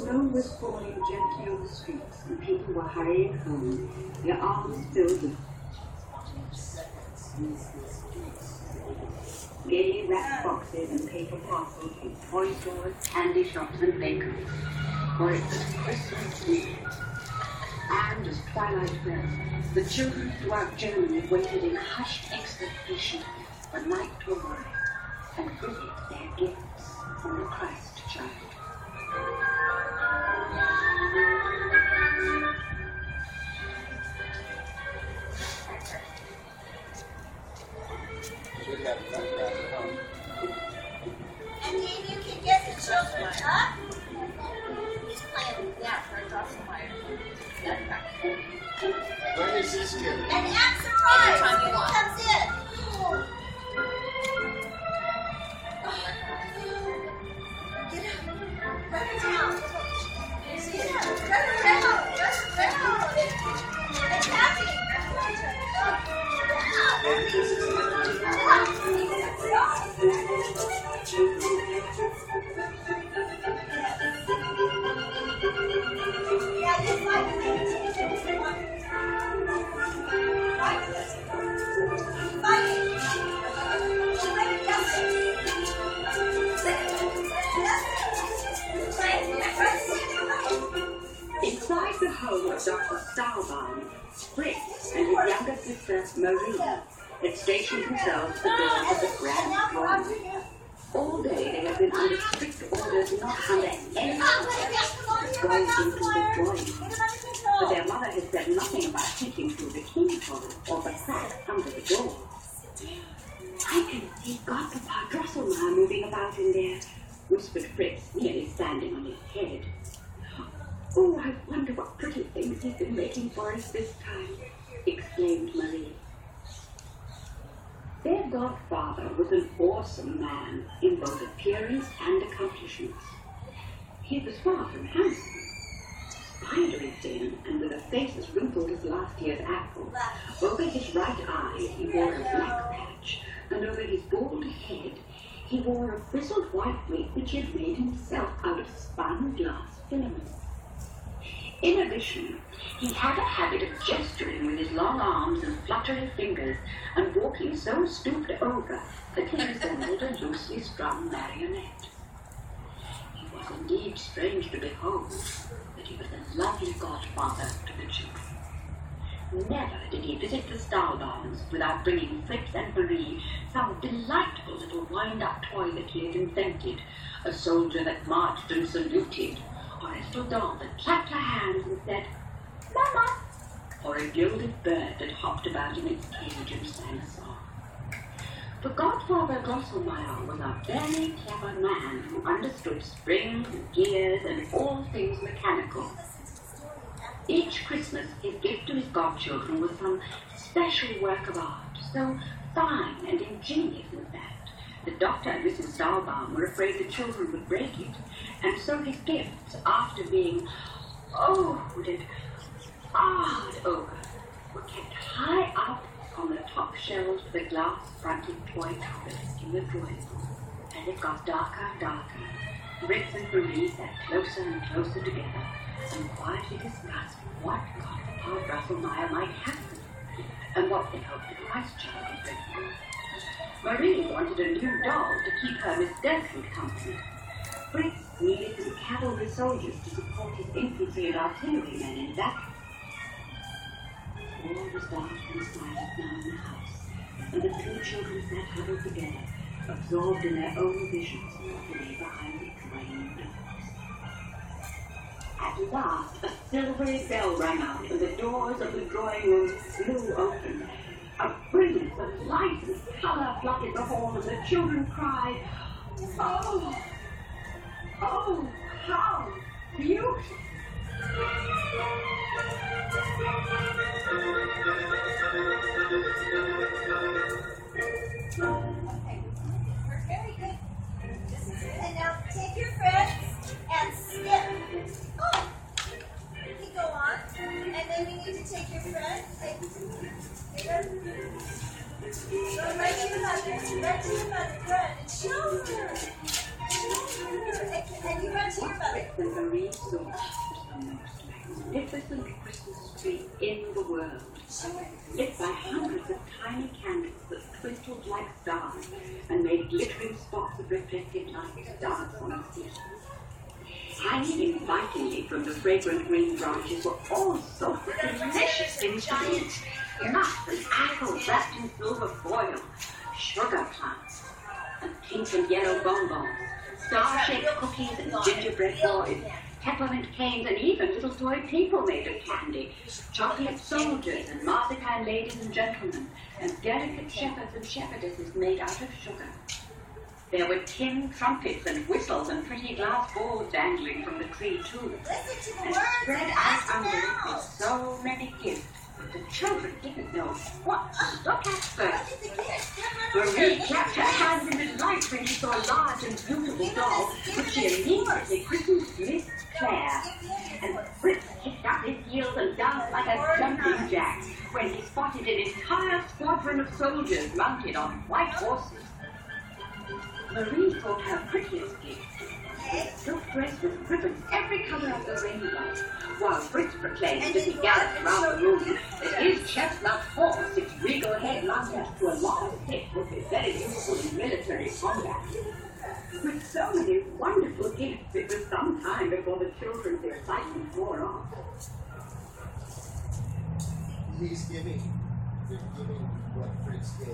snow was falling gently on the streets and people were hurrying home, their arms filled with gaily wrapped boxes and paper parcels from toy stores, candy shops and bakeries. For it was Christmas Eve. And as twilight fell, the children throughout Germany waited in hushed expectation for night to arrive and visit their gifts from the Christ child. And then you can get the children up. He's playing for a Drosselmeyer. Nutcracker. When is this kid? And Axel Ryan comes in. Get up. Run around. Get up. Run around. And Kathy. Inside the home of Dr. Stahlbaum, Fritz and his younger sister, Marie, had stationed themselves at the doors of the grand drawing room. All day they had been under strict orders not under any circumstances to go into the drawing room. But their mother had said nothing about peeking through the keyhole or the crack under the door. I can see Godpapa Drosselmeyer moving about in there, whispered Fritz, nearly standing on his head. Oh, I wonder what pretty things he's been making for us this time, exclaimed Marie. Their godfather was an awesome man in both appearance and accomplishments. He was far from handsome, spidery thin, and with a face as wrinkled as last year's apple. Over his right eye he wore a black patch, and over his bald head he wore a bristled white wig which he had made himself out of spun glass filaments. In addition, he had a habit of gesturing with his long arms and fluttering fingers, and walking so stooped over that he resembled a loosely strung marionette. He was indeed strange to behold, but he was a lovely godfather to the children. Never did he visit the Stahlbaums without bringing Fritz and Marie some delightful little wind-up toy that he had invented, a soldier that marched and saluted, or a little doll that clapped her hands and said, "Mama," or a gilded bird that hopped about in its cage and sang a song. For Godfather Drosselmeyer was a very clever man who understood springs and gears and all things mechanical. Each Christmas, his gift to his godchildren was some special work of art, so fine and ingenious, in fact, that Dr. and Mrs. Stahlbaum were afraid the children would break it, and so his gifts, after being owed and awed over, were kept high up on the top shelves of the glass-fronted toy cupboard in the drawing room. As it got darker and darker, Fritz and Marie sat closer and closer together and quietly discussed what Godpapa Drosselmeyer might have for them, and what they hoped the Christ child would bring them. Marie wanted a new doll to keep her Miss Gertrude company. Fritz needed some cavalry soldiers to support his infantry and artillery men in battle. All was dark and silent now in the house, and the two children sat huddled together, absorbed in their own visions of what lay behind the swaying doors. At last, a silvery bell rang out, and the doors of the drawing room flew open. A brilliance of light and color flooded the hall, and the children cried, "Oh! Oh, how beautiful!" Okay, we're very good. And now take your friends and skip. Oh, you can go on. And then we need to take your friend. Go right to your mother. Right to your mother. Good. And show her. And you run to your mother. The Marie thought was the most magnificent Christmas tree in the world, lit by hundreds of tiny candles that twinkled like stars and made glittering spots of reflected light dance on the sea. Hanging invitingly from the fragrant green branches were all sorts of delicious things to eat. Nuts and apples wrapped in silver foil, sugar plums, and pink and yellow bonbons, star-shaped cookies and gingerbread boys, peppermint canes, and even little toy people made of candy, chocolate soldiers and marzipan ladies and gentlemen, and delicate shepherds and shepherdesses made out of sugar. There were tin trumpets and whistles and pretty glass balls dangling from the tree too, and spread out under it were so many gifts that the children didn't know what to look at first. Marie clapped her hands in delight when she saw a large and beautiful doll, which she immediately christened Miss Claire. And Fritz kicked up his heels and danced like a jumping jack when he spotted an entire squadron of soldiers mounted on white horses. Marie thought her prettiest gift a silk dress with ribbons every colour of the rainbow, while Fritz proclaimed as he galloped round the room that his chestnut horse, its regal head mounted to a long stick, would be very useful in military combat. With so many wonderful gifts, it was some time before the children's excitement wore off. He's giving what Fritz gave.